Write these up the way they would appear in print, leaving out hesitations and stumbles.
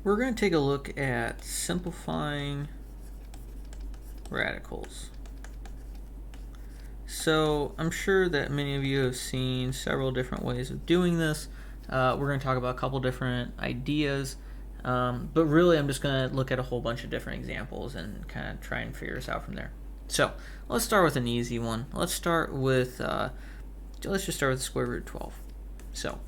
we're going to take a look at simplifying radicals. So I'm sure that many of you have seen several different ways of doing this. We're going to talk about a couple different ideas, but really I'm just going to look at a whole bunch of different examples and kind of try and figure this out from there. So let's start with an easy one. Let's just start with the square root of 12. So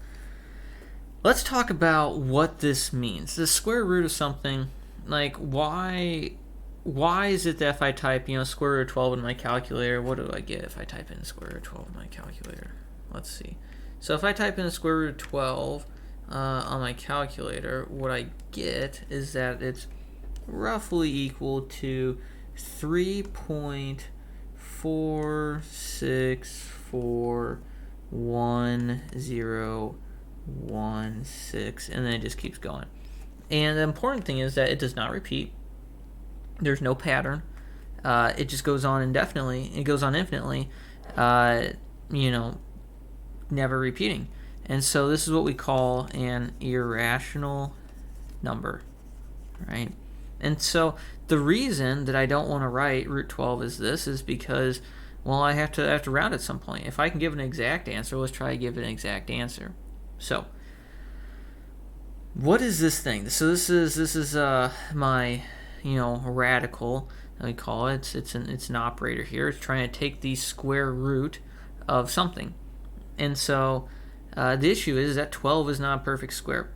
let's talk about what this means. The square root of something, like why is it that if I type, square root of 12 in my calculator, what do I get if I type in square root of 12 in my calculator? Let's see. So if I type in the square root of 12 on my calculator, what I get is that it's roughly equal to 3.4641016, and then it just keeps going. And the important thing is that it does not repeat. There's no pattern. It just goes on indefinitely. It goes on infinitely, never repeating. And so this is what we call an irrational number, right? And so the reason that I don't want to write root 12 is because, well, I have to round at some point. If I can give an exact answer, let's try to give an exact answer. So what is this thing? So this is my radical, we call it. It's an operator here. It's trying to take the square root of something. And so the issue is that 12 is not a perfect square.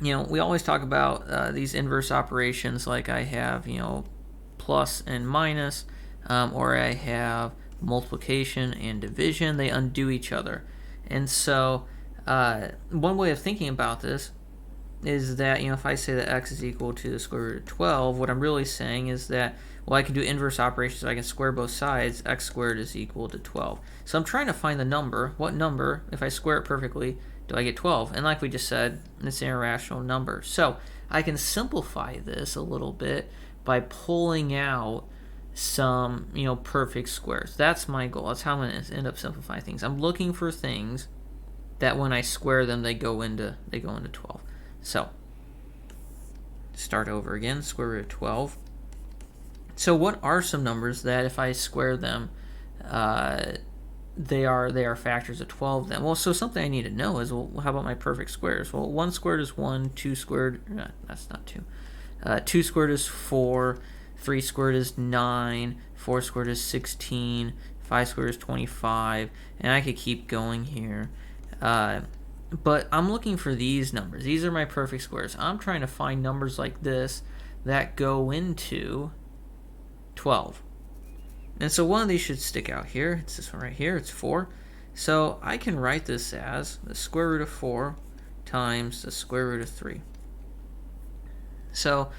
We always talk about these inverse operations, like I have, plus and minus, or I have multiplication and division. They undo each other. And so one way of thinking about this is that, if I say that x is equal to the square root of 12, what I'm really saying is that, well, I can do inverse operations, so I can square both sides. X squared is equal to 12. So I'm trying to find the number. What number, if I square it perfectly, do I get 12? And like we just said, it's an irrational number. So I can simplify this a little bit by pulling out some, perfect squares. That's my goal. That's how I'm going to end up simplifying things. I'm looking for things that when I square them, they go into 12. So start over again, square root of 12. So what are some numbers that if I square them, they are factors of 12 then? Well, so something I need to know is, well, how about my perfect squares? Well, 1 squared is 1, 2 squared, that's not 2. 2 squared is 4, 3 squared is 9, 4 squared is 16, 5 squared is 25, and I could keep going here. But I'm looking for these numbers. These are my perfect squares. I'm trying to find numbers like this that go into 12. And so one of these should stick out here. It's this one right here. It's 4. So I can write this as the square root of 4 times the square root of 3. So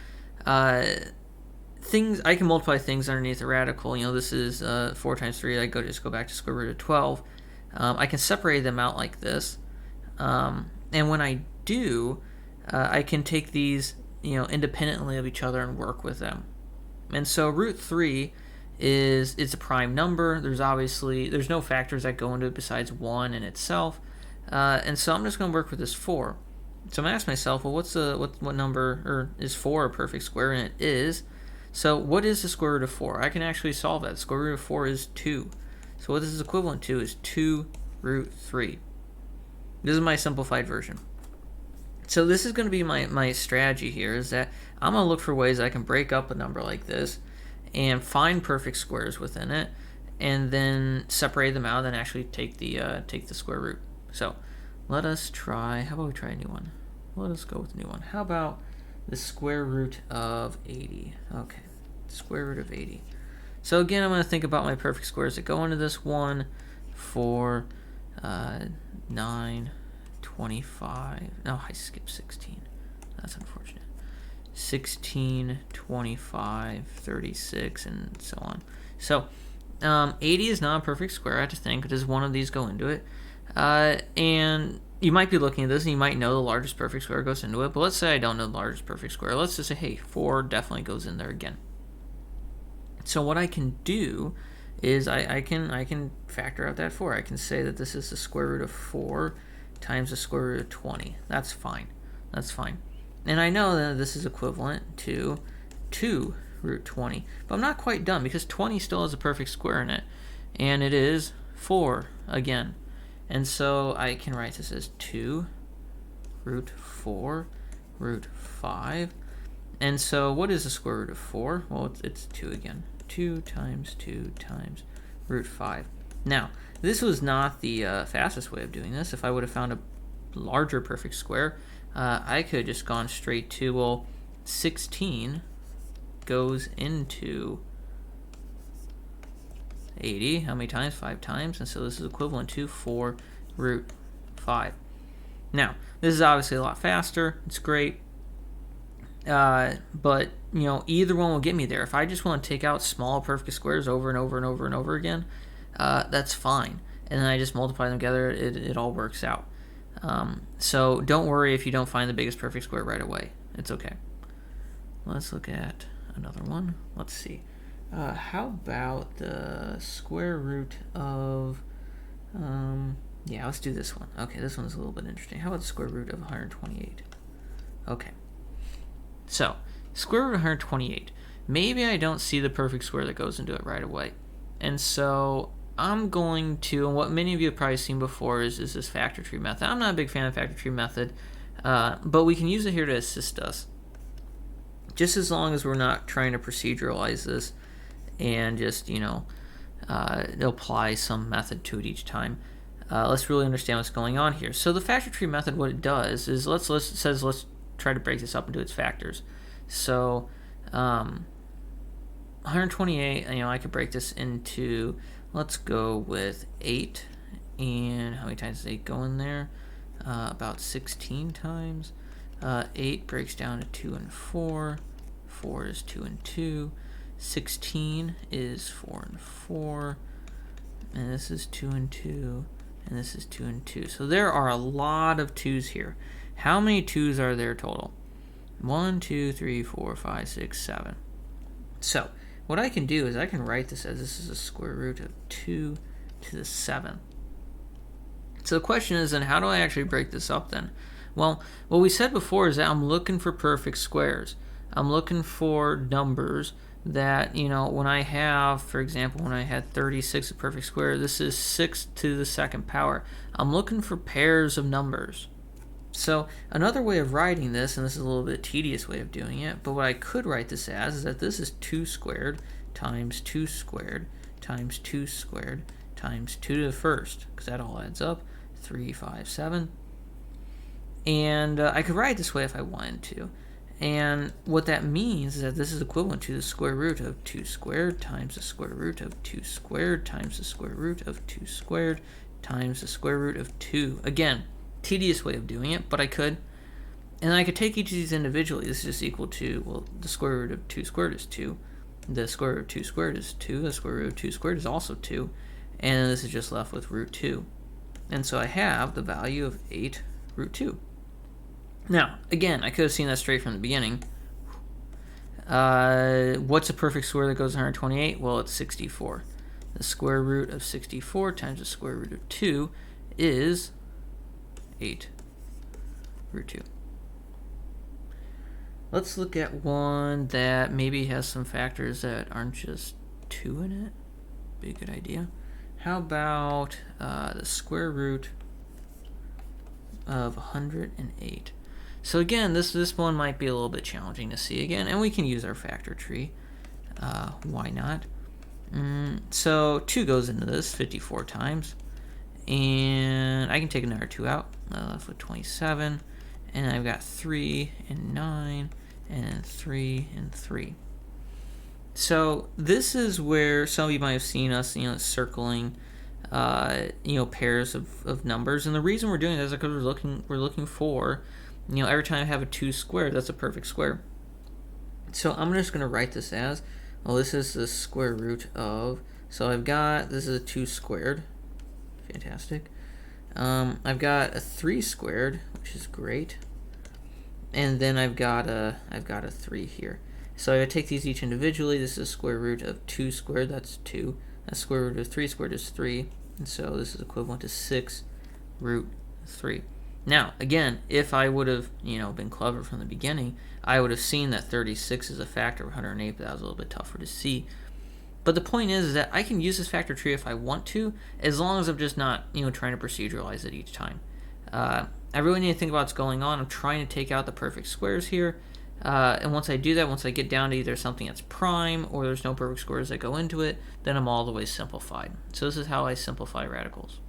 things I can multiply things underneath the radical. This is 4 times 3. I just go back to square root of 12. I can separate them out like this. And when I do, I can take these, independently of each other and work with them. And so root 3 it's a prime number. There's no factors that go into it besides 1 in itself. And so I'm just going to work with this 4. So I'm going to ask myself, well, what number, or is 4 a perfect square? And it is. So what is the square root of 4? I can actually solve that. The square root of 4 is 2. So what this is equivalent to is 2 root 3. This is my simplified version. So this is going to be my strategy here, is that I'm going to look for ways I can break up a number like this and find perfect squares within it, and then separate them out and actually take the square root. So let us try, how about we try a new one? Let us go with a new one. How about the square root of 80? Okay, square root of 80. So again, I'm going to think about my perfect squares that go into this 1, 4, 9, 25. No, I skipped 16. That's unfortunate. 16, 25, 36, and so on. So 80 is not a perfect square. I have to think, does one of these go into it? And you might be looking at this and you might know the largest perfect square goes into it, but let's say I don't know the largest perfect square. Let's just say, hey, 4 definitely goes in there again. So what I can do is I can factor out that 4. I can say that this is the square root of 4 times the square root of 20. That's fine. And I know that this is equivalent to 2 root 20. But I'm not quite done because 20 still has a perfect square in it. And it is 4 again. And so I can write this as 2 root 4 root 5. And so what is the square root of 4? Well, it's 2 again. 2 times 2 times root 5. Now, this was not the fastest way of doing this. If I would have found a larger perfect square, I could have just gone straight to, well, 16 goes into 80. How many times? 5 times. And so this is equivalent to 4 root 5. Now, this is obviously a lot faster. It's great. But, you know, either one will get me there. If I just want to take out small perfect squares over and over and over and over again, that's fine. And then I just multiply them together. It all works out. So don't worry if you don't find the biggest perfect square right away. It's okay. Let's look at another one. Let's see. How about the square root of... yeah, let's do this one. Okay, this one's a little bit interesting. How about the square root of 128? Okay. So, square root of 128. Maybe I don't see the perfect square that goes into it right away. And so I'm going to, and what many of you have probably seen before is this factor tree method. I'm not a big fan of factor tree method, but we can use it here to assist us. Just as long as we're not trying to proceduralize this and just, you know, apply some method to it each time. Let's really understand what's going on here. So the factor tree method, what it does is let's try to break this up into its factors. So 128, you know, I could break this into, let's go with 8. And how many times does 8 go in there? About 16 times. 8 breaks down to 2 and 4. 4 is 2 and 2. 16 is 4 and 4. And this is 2 and 2. And this is 2 and 2. So there are a lot of 2's here. How many 2's are there total? 1, 2, 3, 4, 5, 6, 7. So what I can do is I can write this as this is a square root of 2 to the 7. So the question is then, how do I actually break this up then? Well, what we said before is that I'm looking for perfect squares. I'm looking for numbers that, you know, when I have, for example, when I had 36 a perfect square, this is 6 to the second power. I'm looking for pairs of numbers. So another way of writing this, and this is a little bit tedious way of doing it, but what I could write this as is that this is 2 squared times 2 squared times 2 squared times 2 to the first, because that all adds up, 3, 5, 7. And I could write it this way if I wanted to. And what that means is that this is equivalent to the square root of 2 squared times the square root of 2 squared times the square root of 2 squared times the square root of 2. Again, tedious way of doing it, but I could. And I could take each of these individually. This is just equal to, well, the square root of 2 squared is 2. The square root of 2 squared is 2. The square root of 2 squared is also 2. And this is just left with root 2. And so I have the value of 8 root 2. Now, again, I could have seen that straight from the beginning. What's a perfect square that goes 128? Well, it's 64. The square root of 64 times the square root of 2 is 8 root 2. Let's look at one that maybe has some factors that aren't just 2 in it. Be a good idea. How about the square root of 108? So again, this one might be a little bit challenging to see again, and we can use our factor tree. Why not? So 2 goes into this 54 times, and I can take another 2 out. Left with 27, and I've got 3 and 9, and then 3 and 3. So this is where some of you might have seen us, you know, circling, you know, pairs of numbers, and the reason we're doing this is because we're looking for, you know, every time I have a 2 squared, that's a perfect square. So I'm just going to write this as, well, this is the square root of, so I've got, this is a 2 squared, fantastic. I've got a 3 squared, which is great, and then I've got a 3 here. So I take these each individually. This is the square root of 2 squared, that's 2. The square root of 3 squared is 3, and so this is equivalent to 6 root 3. Now, again, if I would have, been clever from the beginning, I would have seen that 36 is a factor of 108, but that was a little bit tougher to see. But the point is that I can use this factor tree if I want to, as long as I'm just not, trying to proceduralize it each time. I really need to think about what's going on. I'm trying to take out the perfect squares here. And once I do that, once I get down to either something that's prime or there's no perfect squares that go into it, then I'm all the way simplified. So this is how I simplify radicals.